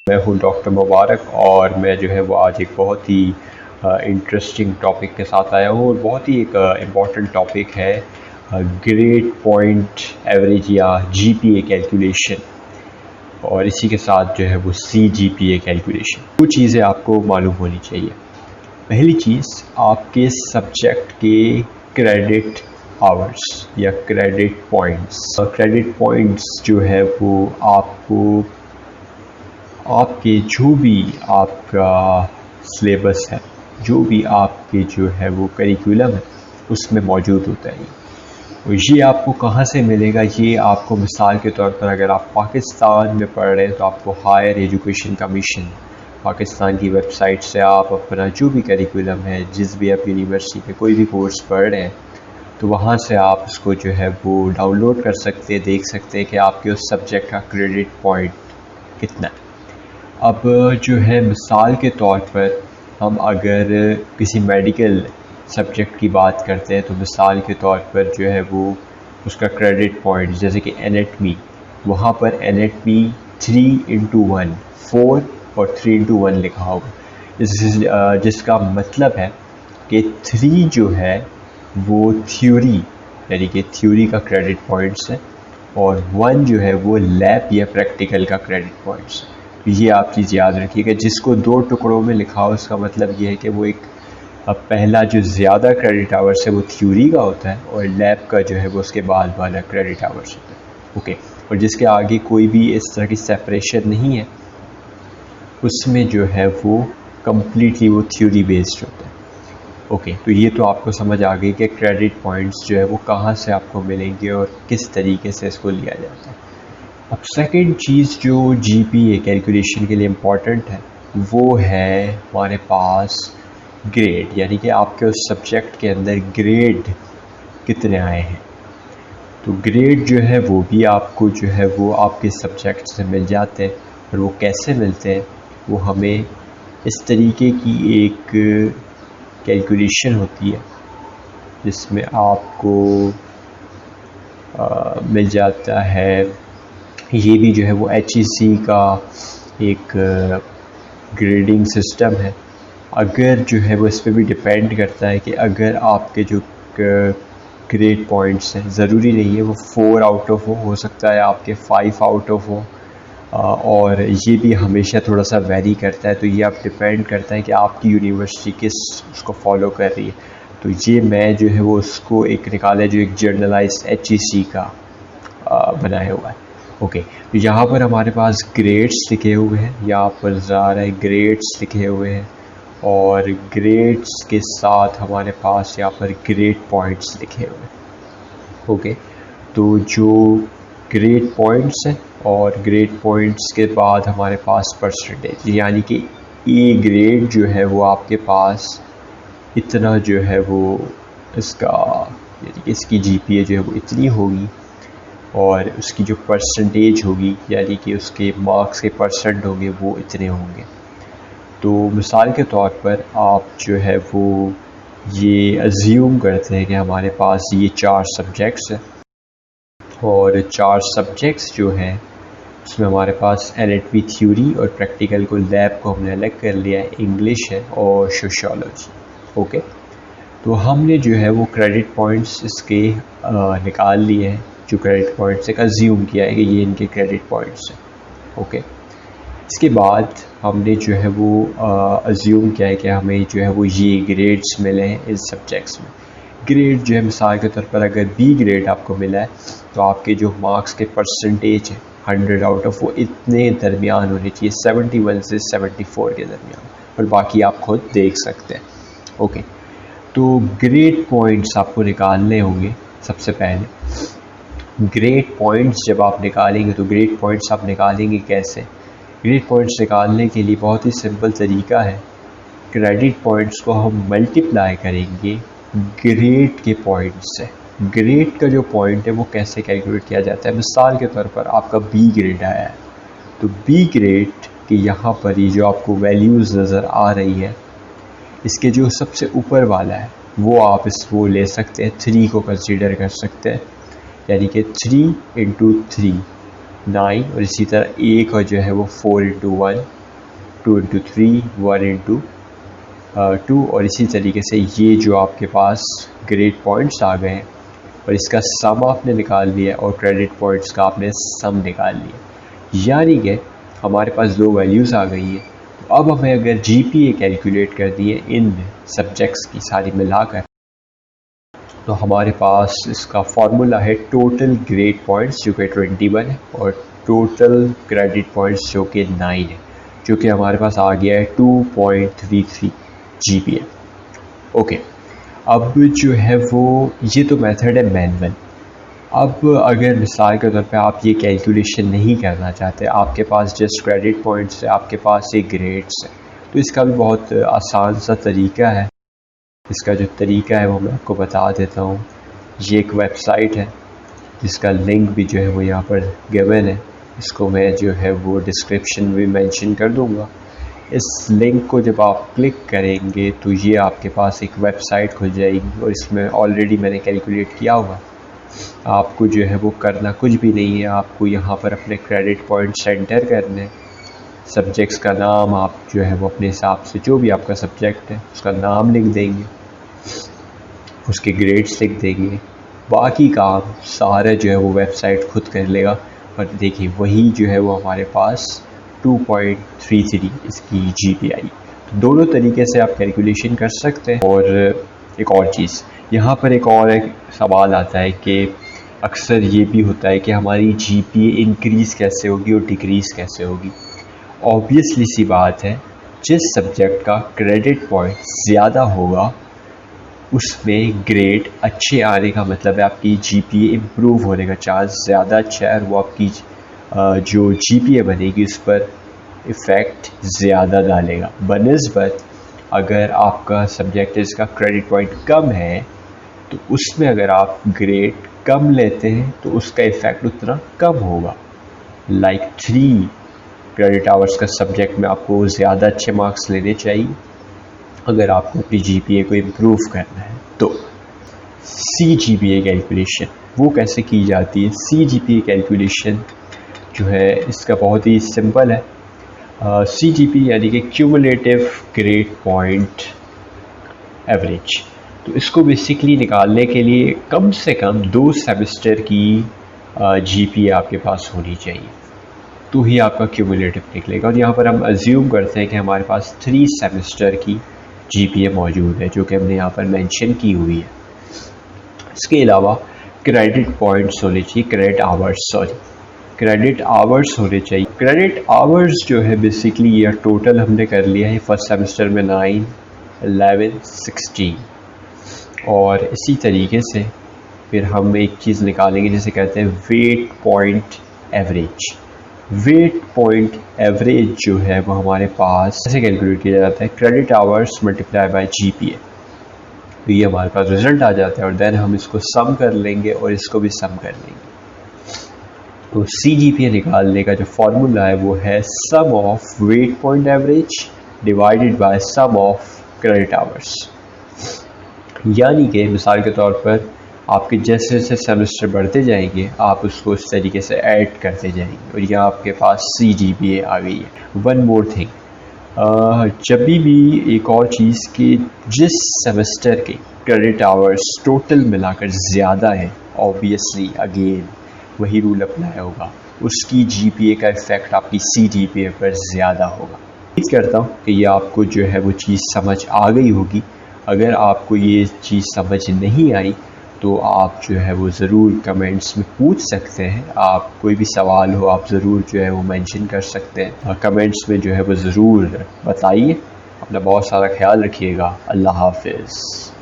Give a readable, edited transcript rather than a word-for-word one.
मैं हूं डॉक्टर मुबारक और मैं जो है वो आज एक बहुत ही इंटरेस्टिंग टॉपिक के साथ आया हूँ और बहुत ही एक इम्पॉर्टेंट टॉपिक है ग्रेड पॉइंट एवरेज या जीपीए कैलकुलेशन और इसी के साथ जो है वो सीजीपीए कैलकुलेशन। कुछ चीज़ें आपको मालूम होनी चाहिए। पहली चीज़, आपके सब्जेक्ट के क्रेडिट आवर्स या क्रेडिट पॉइंट्स। क्रेडिट पॉइंट्स जो है वो आपको आपके जो भी आपका सिलेबस है, जो भी आपके जो है वो करिकुलम है, उसमें मौजूद होता है। और ये आपको कहाँ से मिलेगा? ये आपको मिसाल के तौर पर अगर आप पाकिस्तान में पढ़ रहे हैं तो आपको हायर एजुकेशन कमीशन पाकिस्तान की वेबसाइट से आप अपना जो भी करिकुलम है, जिस भी आप यूनिवर्सिटी में कोई भी कोर्स पढ़ रहे हैं, तो वहाँ से आप उसको जो है वो डाउनलोड कर सकते हैं, देख सकते हैं कि आपके उस सब्जेक्ट का क्रेडिट पॉइंट कितना है। अब जो है मिसाल के तौर पर हम अगर किसी मेडिकल सब्जेक्ट की बात करते हैं तो मिसाल के तौर पर जो है वो उसका क्रेडिट पॉइंट, जैसे कि एनेटमी, वहाँ पर एनेटमी 3:1 4 और 3:1 लिखा होगा, जिसका मतलब है कि 3 जो है वो थ्योरी यानी कि थ्योरी का क्रेडिट पॉइंट्स है और 1 जो है वो लैब या प्रैक्टिकल का क्रेडिट पॉइंट्स है। ये आप चीज़ याद रखिएगा। जिसको 2 टुकड़ों में लिखा हो उसका मतलब ये है कि वो एक पहला जो ज़्यादा क्रेडिट आवर्स है वो थ्योरी का होता है और लैब का जो है वो उसके बाद वाला क्रेडिट आवर्स होता है। ओके, और जिसके आगे कोई भी इस तरह की सेपरेशन नहीं है उसमें जो है वो कम्प्लीटली वो थ्योरी बेस्ड होता है। ओके, तो ये तो आपको समझ आ गई कि क्रेडिट पॉइंट्स जो है वो कहाँ से आपको मिलेंगे और किस तरीके से इसको लिया जाता है। अब सेकंड चीज़ जो जीपीए कैलकुलेशन के लिए इम्पॉर्टेंट है वो है हमारे पास ग्रेड, यानी कि आपके उस सब्जेक्ट के अंदर ग्रेड कितने आए हैं। तो ग्रेड जो है वो भी आपको जो है वो आपके सब्जेक्ट से मिल जाते हैं और वो कैसे मिलते हैं वो हमें इस तरीके की एक कैलकुलेशन होती है जिसमें आपको मिल जाता है। ये भी जो है वो HEC का एक ग्रेडिंग सिस्टम है। अगर जो है वो इस पर भी डिपेंड करता है कि अगर आपके जो ग्रेड पॉइंट्स हैं, ज़रूरी नहीं है वो 4 आउट ऑफ हो सकता है आपके 5 आउट ऑफ हो, और ये भी हमेशा थोड़ा सा वेरी करता है। तो ये आप डिपेंड करता है कि आपकी यूनिवर्सिटी किस उसको फॉलो कर रही है। तो ये मैं जो है वो उसको एक निकाला जो एक जर्नलाइज्ड HEC का बनाया हुआ है। ओके, तो यहाँ पर हमारे पास ग्रेड्स लिखे हुए हैं, यहाँ पर जा रहा है ग्रेड्स लिखे हुए हैं और ग्रेड्स के साथ हमारे पास यहाँ पर ग्रेड पॉइंट्स लिखे हुए हैं। ओके, तो जो ग्रेड पॉइंट्स हैं और ग्रेड पॉइंट्स के बाद हमारे पास परसेंटेज, यानी कि ए ग्रेड जो है वो आपके पास इतना जो है वो इसका यानी कि इसकी जीपीए जो है वो इतनी होगी और उसकी जो परसेंटेज होगी यानी कि उसके मार्क्स के परसेंट होंगे वो इतने होंगे। तो मिसाल के तौर पर आप जो है वो ये अज्यूम करते हैं कि हमारे पास ये 4 सब्जेक्ट्स हैं और 4 सब्जेक्ट्स जो हैं उसमें हमारे पास एनाटॉमी थ्योरी और प्रैक्टिकल को लैब को हमने अलग कर लिया है, इंग्लिश है और सोशियोलॉजी। ओके, तो हमने जो है वो क्रेडिट पॉइंट्स इसके निकाल लिए हैं। जो क्रेडिट पॉइंट्स एक अज्यूम किया है कि ये इनके क्रेडिट पॉइंट्स हैं। ओके, इसके बाद हमने जो है वो अज्यूम किया है कि हमें जो है वो ये ग्रेड्स मिले हैं इस सब्जेक्ट्स में। ग्रेड जो है मिसाल के तौर पर अगर बी ग्रेड आपको मिला है तो आपके जो मार्क्स के परसेंटेज है 100 आउट ऑफ वो इतने दरमियान होने चाहिए, 71 से 74 के दरमियान, और बाकी आप खुद देख सकते हैं। ओके, तो ग्रेड पॉइंट्स आपको निकालने होंगे। सबसे पहले ग्रेड पॉइंट्स जब आप निकालेंगे तो ग्रेड पॉइंट्स आप निकालेंगे कैसे? ग्रेड पॉइंट्स निकालने के लिए बहुत ही सिंपल तरीका है। क्रेडिट पॉइंट्स को हम मल्टीप्लाई करेंगे ग्रेड के पॉइंट से। ग्रेड का जो पॉइंट है वो कैसे कैलकुलेट किया जाता है? मिसाल के तौर पर आपका बी ग्रेड आया है तो बी ग्रेड के यहाँ पर ये जो आपको वैल्यूज़ नज़र आ रही है इसके जो सबसे ऊपर वाला है वो आप वो ले सकते हैं, 3 को कंसीडर कर सकते हैं, यानी कि 3 × 3 9, और इसी तरह एक और जो है वो 4 × 1 2×3, 1×2 और इसी तरीके से ये जो आपके पास ग्रेड पॉइंट्स आ गए हैं और इसका सम आपने निकाल लिया और क्रेडिट पॉइंट्स का आपने सम निकाल लिया, यानी कि हमारे पास दो वैल्यूज़ आ गई हैं। तो अब हमें अगर GPA कैलकुलेट कर दी है इन सब्जेक्ट्स की सारी मिलाकर, तो हमारे पास इसका फार्मूला है टोटल ग्रेड पॉइंट्स जो कि 21 है और टोटल क्रेडिट पॉइंट्स जो कि 9 है, जो कि हमारे पास आ गया है 2.33 GPA। ओके, अब जो है वो ये तो मेथड है मैनुअल। अब अगर मिसाल के तौर पे आप ये कैलकुलेशन नहीं करना चाहते, आपके पास जस्ट क्रेडिट पॉइंट्स है, आपके पास ये ग्रेड्स है, तो इसका भी बहुत आसान सा तरीका है। इसका जो तरीका है वो मैं आपको बता देता हूँ। ये एक वेबसाइट है जिसका लिंक भी जो है वो यहाँ पर गिवन है, इसको मैं जो है वो डिस्क्रिप्शन में मेंशन कर दूँगा। इस लिंक को जब आप क्लिक करेंगे तो ये आपके पास एक वेबसाइट खुल जाएगी और इसमें ऑलरेडी मैंने कैलकुलेट किया हुआ। आपको जो है वो करना कुछ भी नहीं है, आपको यहाँ पर अपने क्रेडिट पॉइंट्स एंटर करने हैं, सब्जेक्ट्स का नाम आप जो है वो अपने हिसाब से जो भी आपका सब्जेक्ट है उसका नाम लिख देंगे, उसके ग्रेड्स लिख देंगे, बाकी काम सारा जो है वो वेबसाइट खुद कर लेगा। और देखिए वही जो है वो हमारे पास 2.33 इसकी GPA आई। तो दोनों तरीके से आप कैलकुलेशन कर सकते हैं। और एक और चीज़ यहाँ पर एक सवाल आता है कि अक्सर ये भी होता है कि हमारी GPA इंक्रीज़ कैसे होगी और डिक्रीज़ कैसे होगी। ऑब्वियसली सी बात है, जिस सब्जेक्ट का क्रेडिट पॉइंट ज़्यादा होगा उसमें ग्रेड अच्छे आने का मतलब है आपकी GPA इम्प्रूव होने का चांस ज़्यादा अच्छा है और वो आपकी जो GPA बनेगी उस पर इफ़ेक्ट ज़्यादा डालेगा। बनिस्बत अगर आपका सब्जेक्ट इसका क्रेडिट पॉइंट कम है तो उसमें अगर आप ग्रेड कम लेते हैं तो उसका इफ़ेक्ट उतना कम होगा। लाइक 3 क्रेडिट आवर्स का सब्जेक्ट में आपको ज़्यादा अच्छे मार्क्स लेने चाहिए अगर आपको अपनी GPA को इम्प्रूव करना है। तो CGPA कैलकुलेशन वो कैसे की जाती है? CGPA कैलकुलेशन जो है इसका बहुत ही सिंपल है। CGPA यानी कि क्यूमुलेटिव ग्रेड पॉइंट एवरेज। तो इसको बेसिकली निकालने के लिए कम से कम 2 सेमेस्टर की GPA आपके पास होनी चाहिए, तो ही आपका क्यूमुलेटिव निकलेगा। और यहाँ पर हम अज्यूम करते हैं कि हमारे पास 3 सेमेस्टर की GPA मौजूद है जो कि हमने यहाँ पर मेंशन की हुई है। इसके अलावा क्रेडिट पॉइंट्स होने चाहिए, क्रेडिट आवर्स होने चाहिए। क्रेडिट आवर्स जो है बेसिकली ये टोटल हमने कर लिया है फर्स्ट सेमेस्टर में 9, 11, 16 और इसी तरीके से फिर हम एक चीज़ निकालेंगे जिसे कहते हैं weight point average. Weight point average जो है वो हमारे पास ऐसे कैलकुलेट किया जाता है, credit hours multiply by GPA। तो ये हमारे पास रिजल्ट आ जाता है और देन हम इसको सम कर लेंगे और इसको भी सम कर लेंगे। तो CGPA निकालने का जो फॉर्मूला है वो है sum of weight point average divided by sum of credit hours. यानी कि मिसाल के तौर पर आपके जैसे जैसे सेमेस्टर बढ़ते जाएंगे आप उसको इस तरीके से ऐड करते जाएंगे और यह आपके पास CGPA आ गई है। वन मोर थिंग, जब भी एक और चीज़ कि जिस सेमेस्टर के क्रेडिट आवर्स टोटल मिलाकर ज़्यादा है, ऑब्वियसली अगेन वही रूल अप्लाई होगा, उसकी GPA का इफ़ेक्ट आपकी CGPA पर ज़्यादा होगा। उम्मीद करता हूँ कि ये आपको जो है वो चीज़ समझ आ गई होगी। अगर आपको ये चीज़ समझ नहीं आई तो आप जो है वो ज़रूर कमेंट्स में पूछ सकते हैं। आप कोई भी सवाल हो आप ज़रूर जो है वो मेंशन कर सकते हैं और कमेंट्स में जो है वो ज़रूर बताइए। अपना बहुत सारा ख्याल रखिएगा। अल्लाह हाफ़िज़।